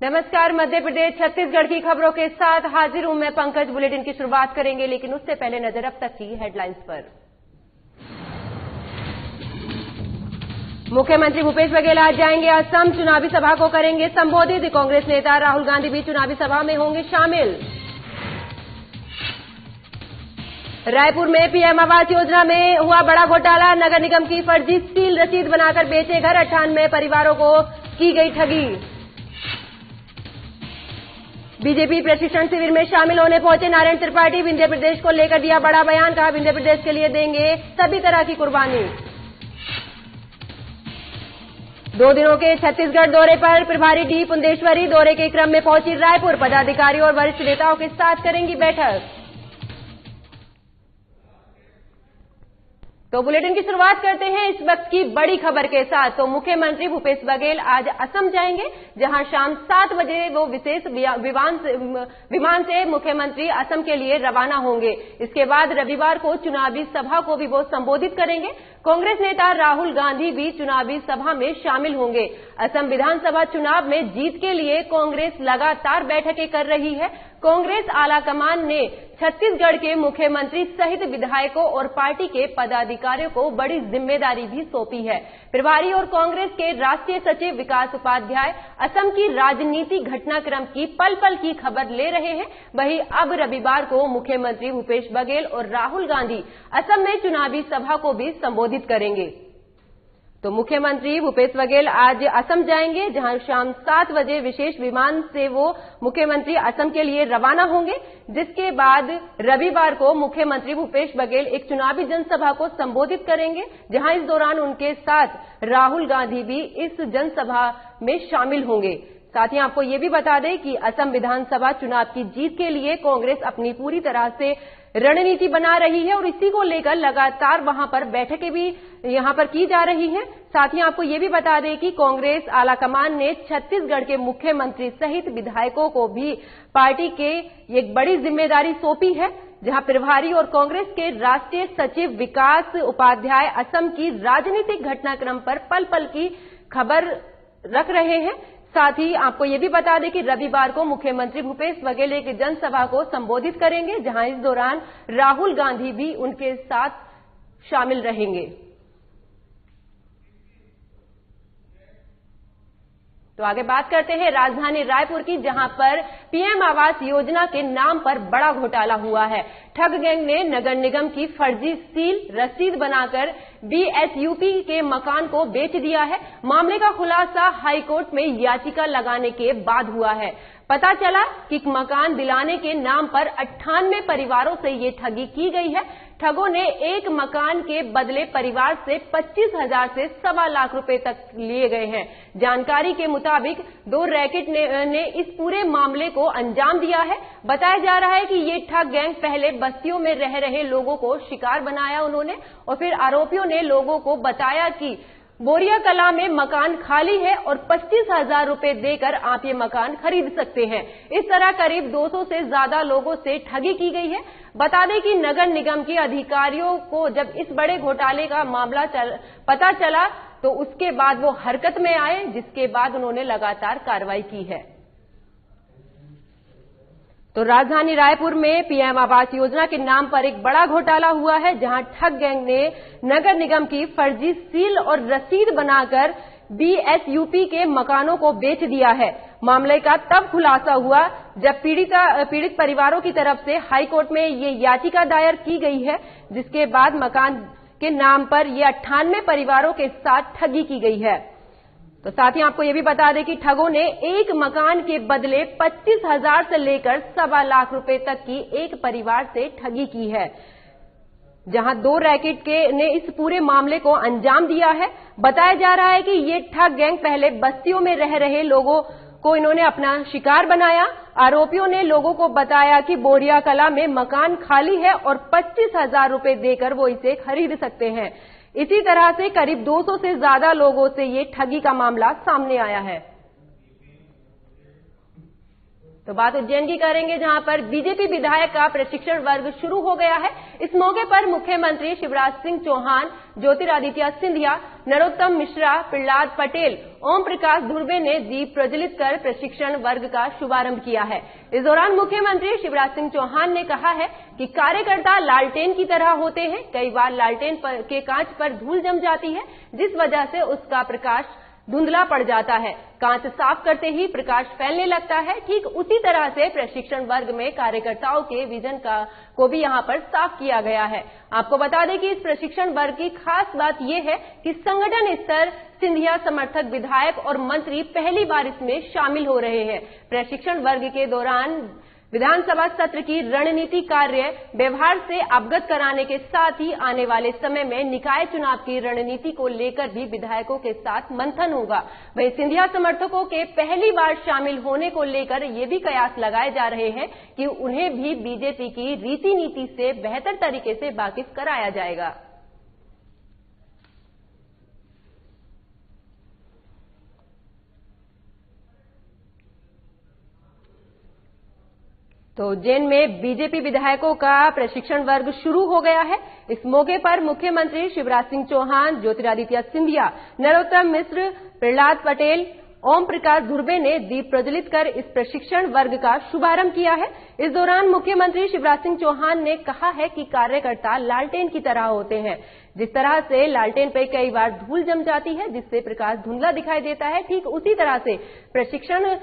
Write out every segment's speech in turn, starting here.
नमस्कार। मध्य प्रदेश छत्तीसगढ़ की खबरों के साथ हाजिर हूं मैं पंकज। बुलेटिन की शुरुआत करेंगे, लेकिन उससे पहले नजर अब तक की हेडलाइंस पर। मुख्यमंत्री भूपेश बघेल आज जाएंगे असम, चुनावी सभा को करेंगे संबोधित। कांग्रेस नेता राहुल गांधी भी चुनावी सभा में होंगे शामिल। रायपुर में पीएम आवास योजना में हुआ बड़ा घोटाला, नगर निगम की फर्जी सील रसीद बनाकर बेचे घर, 98 परिवारों को की गई ठगी। बीजेपी प्रशिक्षण शिविर में शामिल होने पहुंचे नारायण त्रिपाठी, विंध्य प्रदेश को लेकर दिया बड़ा बयान, कहा विंध्य प्रदेश के लिए देंगे सभी तरह की कुर्बानी। 2 दिनों के छत्तीसगढ़ दौरे पर प्रभारी डी पुंदेश्वरी दौरे के क्रम में पहुंची रायपुर, पदाधिकारियों और वरिष्ठ नेताओं के साथ करेंगी बैठक। तो बुलेटिन की शुरुआत करते हैं इस वक्त की बड़ी खबर के साथ। तो मुख्यमंत्री भूपेश बघेल आज असम जाएंगे, जहां शाम 7 बजे वो विशेष विमान से मुख्यमंत्री असम के लिए रवाना होंगे। इसके बाद रविवार को चुनावी सभा को भी वो संबोधित करेंगे। कांग्रेस नेता राहुल गांधी भी चुनावी सभा में शामिल होंगे। असम विधानसभा चुनाव में जीत के लिए कांग्रेस लगातार बैठकें कर रही है। कांग्रेस आलाकमान ने छत्तीसगढ़ के मुख्यमंत्री सहित विधायकों और पार्टी के पदाधिकारियों को बड़ी जिम्मेदारी भी सौंपी है। प्रभारी और कांग्रेस के राष्ट्रीय सचिव विकास उपाध्याय असम की राजनीति घटनाक्रम की पल पल की खबर ले रहे हैं। वहीं अब रविवार को मुख्यमंत्री भूपेश बघेल और राहुल गांधी असम में चुनावी सभा को भी संबोधित करेंगे। तो मुख्यमंत्री भूपेश बघेल आज असम जाएंगे, जहां शाम 7 बजे विशेष विमान से वो मुख्यमंत्री असम के लिए रवाना होंगे। जिसके बाद रविवार को मुख्यमंत्री भूपेश बघेल एक चुनावी जनसभा को संबोधित करेंगे, जहां इस दौरान उनके साथ राहुल गांधी भी इस जनसभा में शामिल होंगे। साथ ही आपको ये भी बता दें कि असम विधानसभा चुनाव की जीत के लिए कांग्रेस अपनी पूरी तरह से रणनीति बना रही है और इसी को लेकर लगातार वहां पर बैठकें भी यहां पर की जा रही हैं। साथ ही आपको ये भी बता दें कि कांग्रेस आलाकमान ने छत्तीसगढ़ के मुख्यमंत्री सहित विधायकों को भी पार्टी के एक बड़ी जिम्मेदारी सौंपी है, जहां प्रभारी और कांग्रेस के राष्ट्रीय सचिव विकास उपाध्याय असम की राजनीतिक घटनाक्रम पर पल पल की खबर रख रहे हैं। साथ ही आपको ये भी बता दें कि रविवार को मुख्यमंत्री भूपेश बघेल एक जनसभा को संबोधित करेंगे, जहां इस दौरान राहुल गांधी भी उनके साथ शामिल रहेंगे। तो आगे बात करते हैं राजधानी रायपुर की, जहां पर पीएम आवास योजना के नाम पर बड़ा घोटाला हुआ है। ठग गैंग ने नगर निगम की फर्जी सील रसीद बनाकर बीएसयूपी के मकान को बेच दिया है। मामले का खुलासा हाईकोर्ट में याचिका लगाने के बाद हुआ है। पता चला कि मकान दिलाने के नाम पर 98 परिवारों से ये ठगी की गई है। ठगों ने एक मकान के बदले परिवार से 25,000 से 1.25 लाख रुपए तक लिए गए हैं। जानकारी के मुताबिक 2 रैकेट ने इस पूरे मामले को अंजाम दिया है। बताया जा रहा है कि ये ठग गैंग पहले बस्तियों में रह रहे लोगों को शिकार बनाया उन्होंने, और फिर आरोपियों ने लोगों को बताया कि बोरिया कला में मकान खाली है और 25,000 रुपए देकर आप ये मकान खरीद सकते हैं। इस तरह करीब 200 से ज्यादा लोगों से ठगी की गई है। बता दें कि नगर निगम के अधिकारियों को जब इस बड़े घोटाले का मामला पता चला तो उसके बाद वो हरकत में आए, जिसके बाद उन्होंने लगातार कार्रवाई की है। तो राजधानी रायपुर में पीएम आवास योजना के नाम पर एक बड़ा घोटाला हुआ है, जहां ठग गैंग ने नगर निगम की फर्जी सील और रसीद बनाकर बीएसयूपी के मकानों को बेच दिया है। मामले का तब खुलासा हुआ जब पीड़ित परिवारों की तरफ से हाईकोर्ट में ये याचिका दायर की गई है, जिसके बाद मकान के नाम पर ये 98 परिवारों के साथ ठगी की गई है। तो साथ ही आपको ये भी बता दें कि ठगों ने एक मकान के बदले 25,000 से लेकर 1.25 लाख रुपए तक की एक परिवार से ठगी की है, जहां 2 रैकेट ने इस पूरे मामले को अंजाम दिया है। बताया जा रहा है कि ये ठग गैंग पहले बस्तियों में रह रहे लोगों को इन्होंने अपना शिकार बनाया। आरोपियों ने लोगों को बताया कि बोरिया कला में मकान खाली है और 25,000 रुपए देकर वो इसे खरीद सकते हैं। इसी तरह से करीब 200 से ज्यादा लोगों से ये ठगी का मामला सामने आया है। तो बात उज्जैन की करेंगे, जहां पर बीजेपी विधायक का प्रशिक्षण वर्ग शुरू हो गया है। इस मौके पर मुख्यमंत्री शिवराज सिंह चौहान, ज्योतिरादित्य सिंधिया, नरोत्तम मिश्रा, प्रहलाद पटेल, ओम प्रकाश धुर्वे ने दीप प्रज्वलित कर प्रशिक्षण वर्ग का शुभारंभ किया है। इस दौरान मुख्यमंत्री शिवराज सिंह चौहान ने कहा है कि कार्यकर्ता लालटेन की तरह होते हैं। कई बार लालटेन के कांच पर धूल जम जाती है, जिस वजह से उसका प्रकाश धुंधला पड़ जाता है। कांच साफ करते ही प्रकाश फैलने लगता है। ठीक उसी तरह से प्रशिक्षण वर्ग में कार्यकर्ताओं के विजन को भी यहां पर साफ किया गया है। आपको बता दें कि इस प्रशिक्षण वर्ग की खास बात यह है कि संगठन स्तर सिंधिया समर्थक विधायक और मंत्री पहली बार इसमें शामिल हो रहे हैं। प्रशिक्षण वर्ग के दौरान विधानसभा सत्र की रणनीति कार्य व्यवहार से अवगत कराने के साथ ही आने वाले समय में निकाय चुनाव की रणनीति को लेकर भी विधायकों के साथ मंथन होगा। वहीं सिंधिया समर्थकों के पहली बार शामिल होने को लेकर ये भी कयास लगाए जा रहे हैं कि उन्हें भी बीजेपी की रीति नीति से बेहतर तरीके से वाकिफ कराया जाएगा। तो उज्जैन में बीजेपी विधायकों का प्रशिक्षण वर्ग शुरू हो गया है। इस मौके पर मुख्यमंत्री शिवराज सिंह चौहान, ज्योतिरादित्य सिंधिया, नरोत्तम मिश्र, प्रहलाद पटेल, ओम प्रकाश धुर्वे ने दीप प्रज्वलित कर इस प्रशिक्षण वर्ग का शुभारंभ किया है। इस दौरान मुख्यमंत्री शिवराज सिंह चौहान ने कहा है कि कार्यकर्ता लालटेन की तरह होते हैं। जिस तरह से लालटेन पर कई बार धूल जम जाती है, जिससे प्रकाश धुंधला दिखाई देता है, ठीक उसी तरह से प्रशिक्षण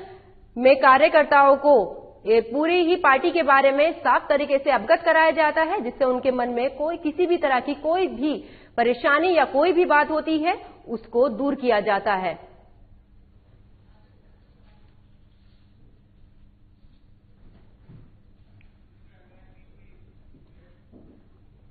में कार्यकर्ताओं को ये पूरी ही पार्टी के बारे में साफ तरीके से अवगत कराया जाता है, जिससे उनके मन में कोई किसी भी तरह की कोई भी परेशानी या कोई भी बात होती है उसको दूर किया जाता है।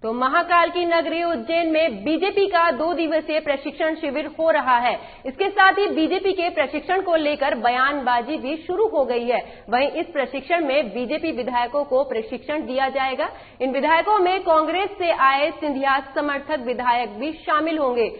तो महाकाल की नगरी उज्जैन में बीजेपी का 2 दिवसीय प्रशिक्षण शिविर हो रहा है। इसके साथ ही बीजेपी के प्रशिक्षण को लेकर बयानबाजी भी शुरू हो गई है। वहीं इस प्रशिक्षण में बीजेपी विधायकों को प्रशिक्षण दिया जाएगा। इन विधायकों में कांग्रेस से आए सिंधिया समर्थक विधायक भी शामिल होंगे।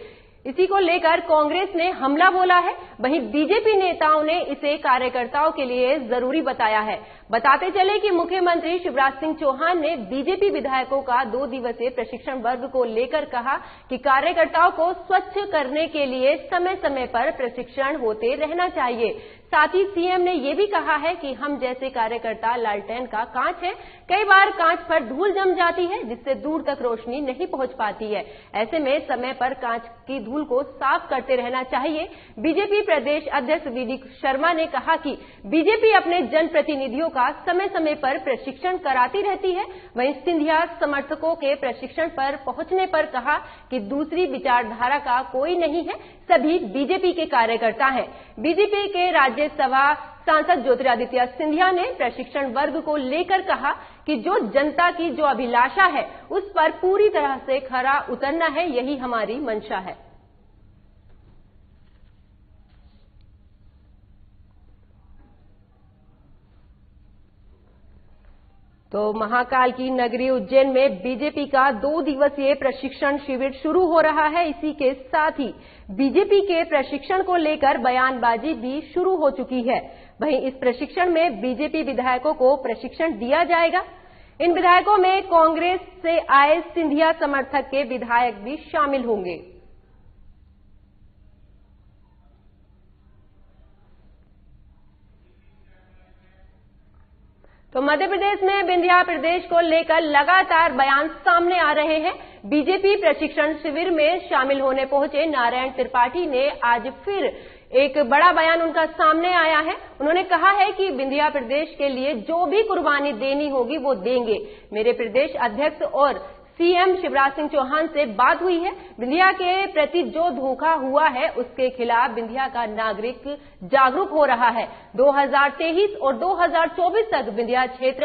इसी को लेकर कांग्रेस ने हमला बोला है। वहीं बीजेपी नेताओं ने इसे कार्यकर्ताओं के लिए जरूरी बताया है। बताते चले कि मुख्यमंत्री शिवराज सिंह चौहान ने बीजेपी विधायकों का 2 दिवसीय प्रशिक्षण वर्ग को लेकर कहा कि कार्यकर्ताओं को स्वच्छ करने के लिए समय समय पर प्रशिक्षण होते रहना चाहिए। साथ ही सीएम ने यह भी कहा है कि हम जैसे कार्यकर्ता लालटेन का कांच है। कई बार कांच पर धूल जम जाती है, जिससे दूर तक रोशनी नहीं पहुंच पाती है। ऐसे में समय पर कांच की धूल को साफ करते रहना चाहिए। बीजेपी प्रदेश अध्यक्ष वीडी शर्मा ने कहा कि बीजेपी अपने जनप्रतिनिधियों का समय समय पर प्रशिक्षण कराती रहती है। वहीं सिंधिया समर्थकों के प्रशिक्षण पर पहुंचने पर कहा कि दूसरी विचारधारा का कोई नहीं है, सभी बीजेपी के कार्यकर्ता हैं। बीजेपी के राज्यसभा सांसद ज्योतिरादित्य सिंधिया ने प्रशिक्षण वर्ग को लेकर कहा कि जो जनता की जो अभिलाषा है उस पर पूरी तरह से खरा उतरना है, यही हमारी मंशा है। तो महाकाल की नगरी उज्जैन में बीजेपी का 2 दिवसीय प्रशिक्षण शिविर शुरू हो रहा है। इसी के साथ ही बीजेपी के प्रशिक्षण को लेकर बयानबाजी भी शुरू हो चुकी है। वहीं इस प्रशिक्षण में बीजेपी विधायकों को प्रशिक्षण दिया जाएगा। इन विधायकों में कांग्रेस से आए सिंधिया समर्थक के विधायक भी शामिल होंगे। तो मध्य प्रदेश में विंध्या प्रदेश को लेकर लगातार बयान सामने आ रहे हैं। बीजेपी प्रशिक्षण शिविर में शामिल होने पहुंचे नारायण त्रिपाठी ने आज फिर एक बड़ा बयान उनका सामने आया है। उन्होंने कहा है कि विंध्या प्रदेश के लिए जो भी कुर्बानी देनी होगी वो देंगे। मेरे प्रदेश अध्यक्ष और सीएम शिवराज सिंह चौहान से बात हुई है। विंध्या के प्रति जो धोखा हुआ है उसके खिलाफ विंध्या का नागरिक जागरूक हो रहा है। 2023 और 2024 तक विंध्या क्षेत्र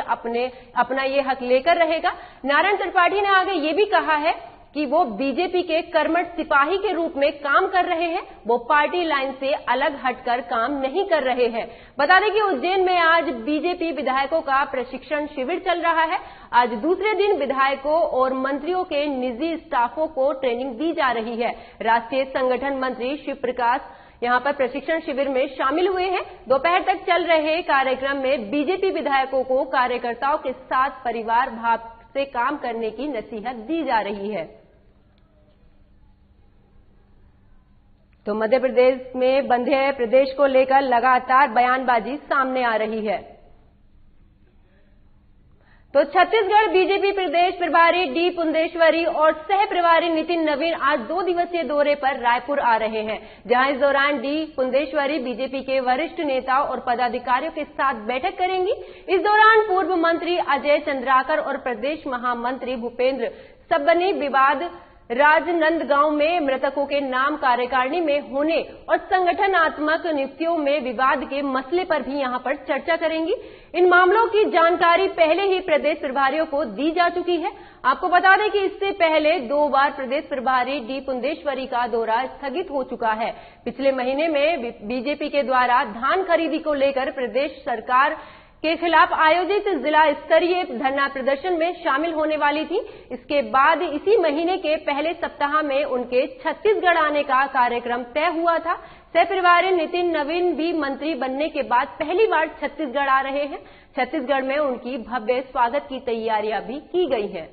अपना ये हक लेकर रहेगा। नारायण त्रिपाठी ने आगे ये भी कहा है कि वो बीजेपी के कर्मठ सिपाही के रूप में काम कर रहे हैं, वो पार्टी लाइन से अलग हटकर काम नहीं कर रहे हैं। बता दें कि उज्जैन में आज बीजेपी विधायकों का प्रशिक्षण शिविर चल रहा है। आज दूसरे दिन विधायकों और मंत्रियों के निजी स्टाफों को ट्रेनिंग दी जा रही है। राष्ट्रीय संगठन मंत्री शिव प्रकाश यहां पर प्रशिक्षण शिविर में शामिल हुए हैं। दोपहर तक चल रहे कार्यक्रम में बीजेपी विधायकों को कार्यकर्ताओं के साथ परिवार भाव से काम करने की नसीहत दी जा रही है। तो मध्य प्रदेश में बंधे प्रदेश को लेकर लगातार बयानबाजी सामने आ रही है। तो छत्तीसगढ़ बीजेपी प्रदेश प्रभारी डी पुंदेश्वरी और सह प्रभारी नितिन नवीन आज 2 दिवसीय दौरे पर रायपुर आ रहे हैं, जहां इस दौरान डी पुंदेश्वरी बीजेपी के वरिष्ठ नेताओं और पदाधिकारियों के साथ बैठक करेंगी। इस दौरान पूर्व मंत्री अजय चंद्राकर और प्रदेश महामंत्री भूपेंद्र सब्बनी विवाद राजनांदगांव में मृतकों के नाम कार्यकारिणी में होने और संगठनात्मक नियुक्तियों में विवाद के मसले पर भी यहां पर चर्चा करेंगी। इन मामलों की जानकारी पहले ही प्रदेश प्रभारियों को दी जा चुकी है। आपको बता दें कि इससे पहले 2 बार प्रदेश प्रभारी डी पुंदेश्वरी का दौरा स्थगित हो चुका है। पिछले महीने में बीजेपी के द्वारा धान खरीदी को लेकर प्रदेश सरकार के खिलाफ आयोजित जिला स्तरीय धरना प्रदर्शन में शामिल होने वाली थी। इसके बाद इसी महीने के पहले सप्ताह में उनके छत्तीसगढ़ आने का कार्यक्रम तय हुआ था। सह प्रभारी नितिन नवीन भी मंत्री बनने के बाद पहली बार छत्तीसगढ़ आ रहे हैं। छत्तीसगढ़ में उनकी भव्य स्वागत की तैयारियां भी की गई हैं।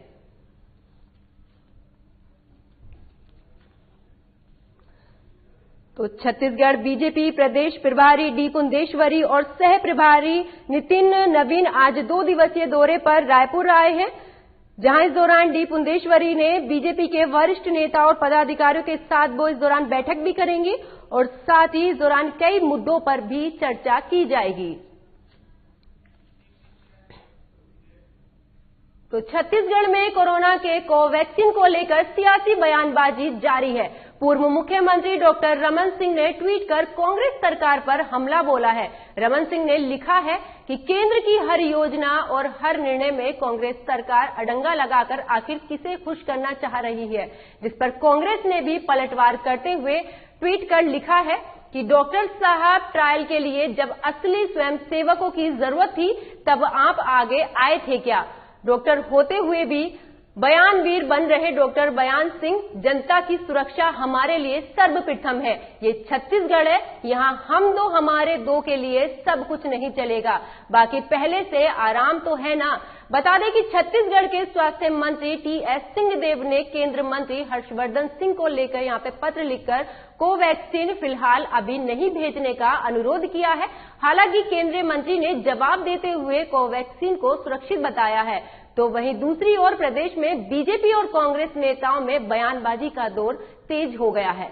तो छत्तीसगढ़ बीजेपी प्रदेश प्रभारी डी पुंदेश्वरी और सह प्रभारी नितिन नवीन आज 2 दिवसीय दौरे पर रायपुर आए हैं, जहां इस दौरान डी पुंदेश्वरी ने बीजेपी के वरिष्ठ नेताओं और पदाधिकारियों के साथ वो इस दौरान बैठक भी करेंगी और साथ ही इस दौरान कई मुद्दों पर भी चर्चा की जाएगी। तो छत्तीसगढ़ में कोरोना के कोवैक्सीन को लेकर सियासी बयानबाजी जारी है। पूर्व मुख्यमंत्री डॉक्टर रमन सिंह ने ट्वीट कर कांग्रेस सरकार पर हमला बोला है। रमन सिंह ने लिखा है कि केंद्र की हर योजना और हर निर्णय में कांग्रेस सरकार अड़ंगा लगाकर आखिर किसे खुश करना चाह रही है, जिस पर कांग्रेस ने भी पलटवार करते हुए ट्वीट कर लिखा है कि डॉक्टर साहब ट्रायल के लिए जब असली स्वयंसेवकों की जरूरत थी तब आप आगे आए थे क्या? डॉक्टर होते हुए भी बयानवीर बन रहे डॉक्टर बयान सिंह, जनता की सुरक्षा हमारे लिए सर्वप्रथम है। ये छत्तीसगढ़ है, यहाँ हम दो हमारे दो के लिए सब कुछ नहीं चलेगा, बाकी पहले से आराम तो है ना। बता दें कि छत्तीसगढ़ के स्वास्थ्य मंत्री टी.एस. सिंहदेव ने केंद्र मंत्री हर्षवर्धन सिंह को लेकर यहाँ पे पत्र लिखकर कोवैक्सीन फिलहाल अभी नहीं भेजने का अनुरोध किया है। हालांकि केंद्रीय मंत्री ने जवाब देते हुए कोवैक्सीन को सुरक्षित बताया है। तो वहीं दूसरी ओर प्रदेश में बीजेपी और कांग्रेस नेताओं में बयानबाजी का दौर तेज हो गया है।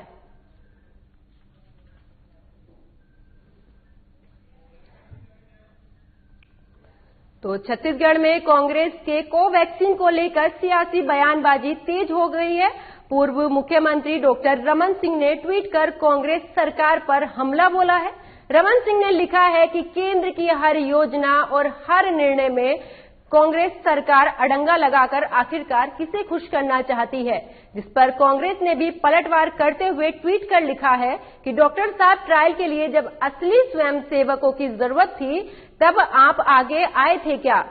तो छत्तीसगढ़ में कांग्रेस के कोवैक्सीन को लेकर सियासी बयानबाजी तेज हो गई है। पूर्व मुख्यमंत्री डॉक्टर रमन सिंह ने ट्वीट कर कांग्रेस सरकार पर हमला बोला है। रमन सिंह ने लिखा है कि केंद्र की हर योजना और हर निर्णय में कांग्रेस सरकार अड़ंगा लगाकर आखिरकार किसे खुश करना चाहती है, जिस पर कांग्रेस ने भी पलटवार करते हुए ट्वीट कर लिखा है कि डॉक्टर साहब ट्रायल के लिए जब असली स्वयंसेवकों की जरूरत थी तब आप आगे आए थे क्या?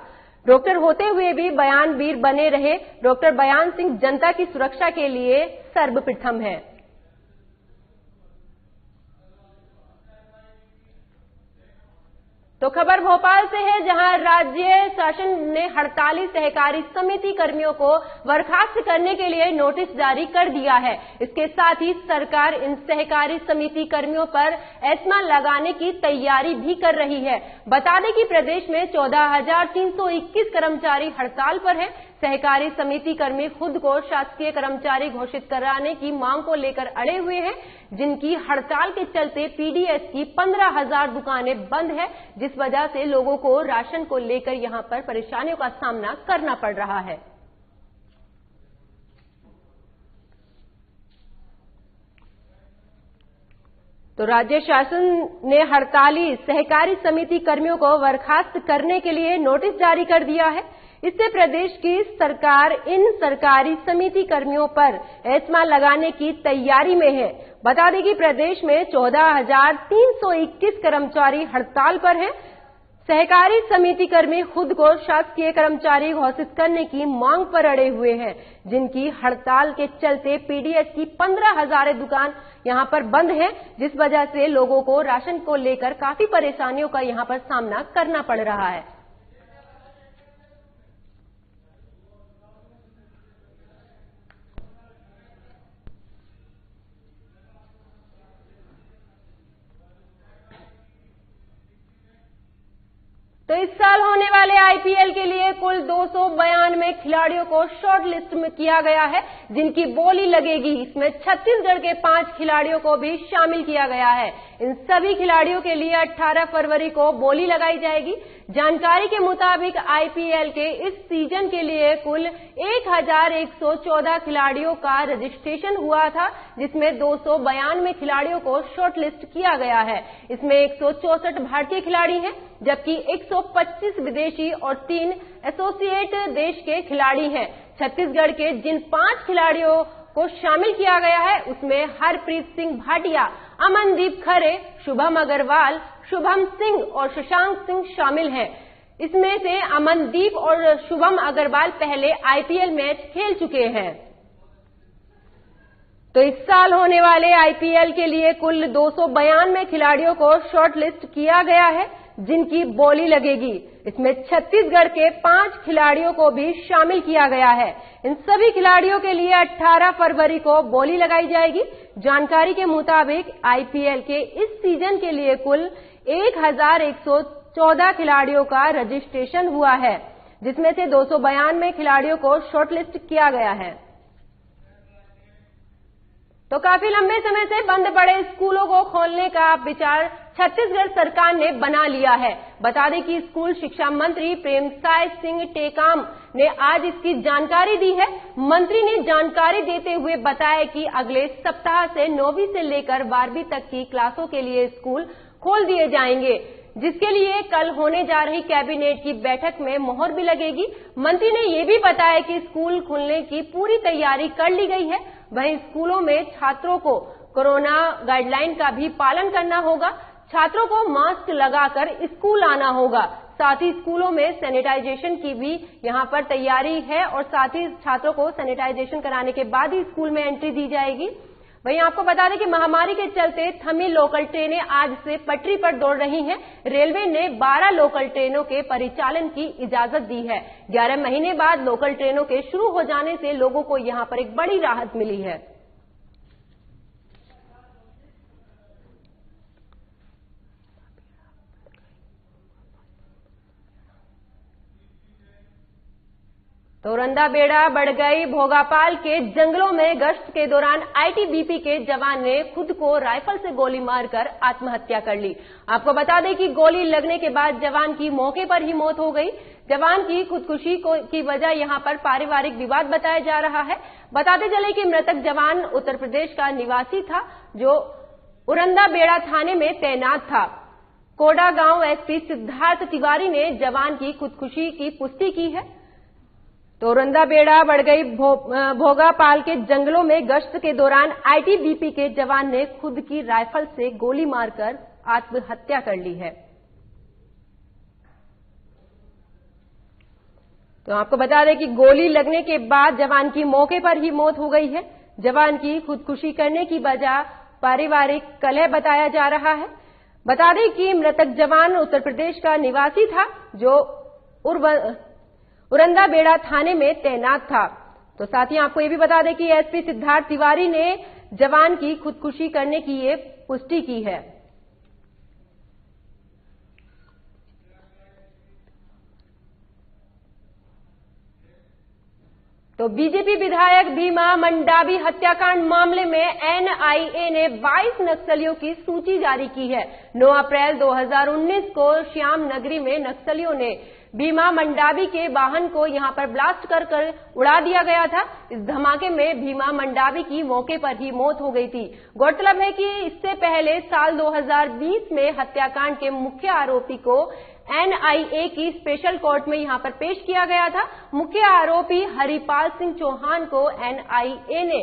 डॉक्टर होते हुए भी बयानवीर बने रहे डॉक्टर बयान सिंह, जनता की सुरक्षा के लिए सर्वप्रथम है। तो खबर भोपाल से है, जहां राज्य शासन ने हड़ताली सहकारी समिति कर्मियों को बर्खास्त करने के लिए नोटिस जारी कर दिया है। इसके साथ ही सरकार इन सहकारी समिति कर्मियों पर एस्मा लगाने की तैयारी भी कर रही है। बता दें कि प्रदेश में 14,321 कर्मचारी हड़ताल पर हैं। सहकारी समिति कर्मी खुद को शासकीय कर्मचारी घोषित कराने की मांग को लेकर अड़े हुए हैं, जिनकी हड़ताल के चलते पीडीएस की 15,000 दुकानें बंद है, जिस वजह से लोगों को राशन को लेकर यहां पर परेशानियों का सामना करना पड़ रहा है। तो राज्य शासन ने हड़ताली सहकारी समिति कर्मियों को बर्खास्त करने के लिए नोटिस जारी कर दिया है। इससे प्रदेश की सरकार इन सरकारी समिति कर्मियों पर एस्मा लगाने की तैयारी में है। बता दें कि प्रदेश में 14,321 कर्मचारी हड़ताल पर हैं। सहकारी समिति कर्मी खुद को शासकीय कर्मचारी घोषित करने की मांग पर अड़े हुए हैं, जिनकी हड़ताल के चलते पीडीएस की 15,000 दुकान यहां पर बंद है, जिस वजह से लोगों को राशन को लेकर काफी परेशानियों का यहां पर सामना करना पड़ रहा है। वाले आईपीएल के लिए कुल 292 खिलाड़ियों को शॉर्ट लिस्ट में किया गया है, जिनकी बोली लगेगी। इसमें छत्तीसगढ़ के 5 खिलाड़ियों को भी शामिल किया गया है। इन सभी खिलाड़ियों के लिए 18 फरवरी को बोली लगाई जाएगी। जानकारी के मुताबिक आईपीएल के इस सीजन के लिए कुल 1114 खिलाड़ियों का रजिस्ट्रेशन हुआ था, जिसमें 292 खिलाड़ियों को शॉर्टलिस्ट किया गया है। इसमें 164 भारतीय खिलाड़ी हैं, जबकि 125 विदेशी और 3 एसोसिएट देश के खिलाड़ी हैं। छत्तीसगढ़ के जिन 5 खिलाड़ियों को शामिल किया गया है, उसमें हरप्रीत सिंह भाटिया, अमनदीप खरे, शुभम अग्रवाल, शुभम सिंह और शशांक सिंह शामिल हैं। इसमें से अमनदीप और शुभम अग्रवाल पहले आईपीएल मैच खेल चुके हैं। तो इस साल होने वाले आईपीएल के लिए कुल 292 खिलाड़ियों को शॉर्टलिस्ट किया गया है, जिनकी बोली लगेगी। इसमें छत्तीसगढ़ के 5 खिलाड़ियों को भी शामिल किया गया है। इन सभी खिलाड़ियों के लिए 18 फरवरी को बोली लगाई जाएगी। जानकारी के मुताबिक आईपीएल के इस सीजन के लिए कुल 1114 खिलाड़ियों का रजिस्ट्रेशन हुआ है, जिसमें से 292 खिलाड़ियों को शॉर्टलिस्ट किया गया है। तो काफी लंबे समय से बंद पड़े स्कूलों को खोलने का विचार छत्तीसगढ़ सरकार ने बना लिया है। बता दें कि स्कूल शिक्षा मंत्री प्रेमसाय सिंह टेकाम ने आज इसकी जानकारी दी है। मंत्री ने जानकारी देते हुए बताया कि अगले सप्ताह से 9वीं से लेकर 12वीं तक की क्लासों के लिए स्कूल खोल दिए जाएंगे, जिसके लिए कल होने जा रही कैबिनेट की बैठक में मोहर भी लगेगी। मंत्री ने ये भी बताया कि स्कूल खुलने की पूरी तैयारी कर ली गई है। वहीं स्कूलों में छात्रों को कोरोना गाइडलाइन का भी पालन करना होगा। छात्रों को मास्क लगाकर स्कूल आना होगा। साथ ही स्कूलों में सैनिटाइजेशन की भी यहां पर तैयारी है और साथ ही छात्रों को सैनिटाइजेशन कराने के बाद ही स्कूल में एंट्री दी जाएगी। वहीं आपको बता दें कि महामारी के चलते थमी लोकल ट्रेनें आज से पटरी पर दौड़ रही हैं। रेलवे ने 12 लोकल ट्रेनों के परिचालन की इजाजत दी है। 11 महीने बाद लोकल ट्रेनों के शुरू हो जाने से लोगों को यहां पर एक बड़ी राहत मिली है। तो औरंदा बेड़ा बड़गई भोगापाल के जंगलों में गश्त के दौरान आईटीबीपी के जवान ने खुद को राइफल से गोली मारकर आत्महत्या कर ली। आपको बता दें कि गोली लगने के बाद जवान की मौके पर ही मौत हो गई। जवान की खुदकुशी की वजह यहां पर पारिवारिक विवाद बताया जा रहा है। बताते चले कि मृतक जवान उत्तर प्रदेश का निवासी था, जो औरंदा बेड़ा थाने में तैनात था। कोडा गांव एसपी सिद्धार्थ तिवारी ने जवान की खुदकुशी की पुष्टि की है। तो औरंदा बेड़ा बड़गई भोगापाल के जंगलों में गश्त के दौरान आईटीबीपी के जवान ने खुद की राइफल से गोली मारकर आत्महत्या कर ली है। तो आपको बता दें कि गोली लगने के बाद जवान की मौके पर ही मौत हो गई है। जवान की खुदकुशी करने की वजह पारिवारिक कलह बताया जा रहा है। बता दें कि मृतक जवान उत्तर प्रदेश का निवासी था, जो औरंदा बेड़ा थाने में तैनात था। तो साथ ही आपको ये भी बता दें कि एसपी सिद्धार्थ तिवारी ने जवान की खुदकुशी करने की ये पुष्टि की है। तो बीजेपी विधायक भीमा मंडावी हत्याकांड मामले में एनआईए ने 22 नक्सलियों की सूची जारी की है। 9 अप्रैल 2019 को श्याम नगरी में नक्सलियों ने भीमा मंडावी के वाहन को यहां पर ब्लास्ट कर उड़ा दिया गया था। इस धमाके में भीमा मंडावी की मौके पर ही मौत हो गई थी। गौरतलब है कि इससे पहले साल 2020 में हत्याकांड के मुख्य आरोपी को एनआईए की स्पेशल कोर्ट में यहां पर पेश किया गया था। मुख्य आरोपी हरिपाल सिंह चौहान को एनआईए ने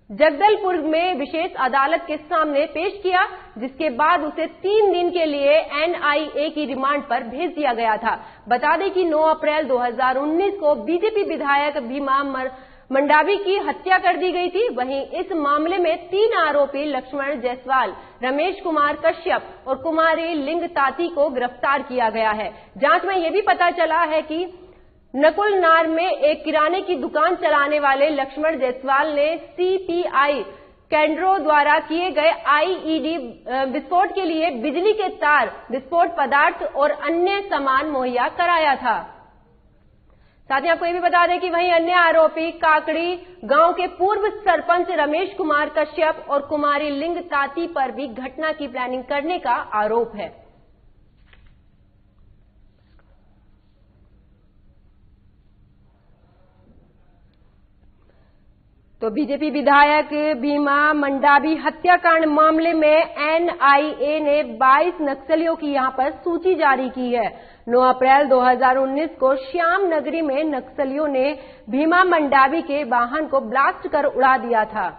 जगदलपुर में विशेष अदालत के सामने पेश किया, जिसके बाद उसे 3 दिन के लिए एनआईए की रिमांड पर भेज दिया गया था। बता दें कि 9 अप्रैल 2019 को बीजेपी विधायक भीमा मंडावी की हत्या कर दी गई थी। वहीं इस मामले में 3 आरोपी लक्ष्मण जायसवाल, रमेश कुमार कश्यप और कुमारी लिंग ताती को गिरफ्तार किया गया है। जांच में यह भी पता चला है कि नकुलनार में एक किराने की दुकान चलाने वाले लक्ष्मण जायसवाल ने सीपीआई कैंड्रो द्वारा किए गए आईईडी विस्फोट के लिए बिजली के तार, विस्फोट पदार्थ और अन्य सामान मुहैया कराया था। साथ ही आपको ये भी बता दें कि वहीं अन्य आरोपी काकड़ी गांव के पूर्व सरपंच रमेश कुमार कश्यप और कुमारी लिंग ताती पर भी घटना की प्लानिंग करने का आरोप है। तो बीजेपी विधायक भीमा मंडावी हत्याकांड मामले में एनआईए ने 22 नक्सलियों की यहां पर सूची जारी की है। 9 अप्रैल 2019 को श्याम नगरी में नक्सलियों ने भीमा मंडावी के वाहन को ब्लास्ट कर उड़ा दिया था।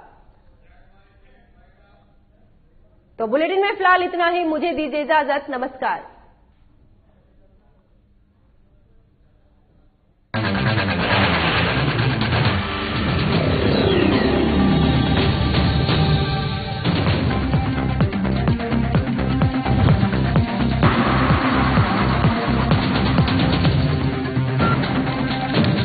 तो बुलेटिन में फिलहाल इतना ही। मुझे दीजिए इजाजत। नमस्कार।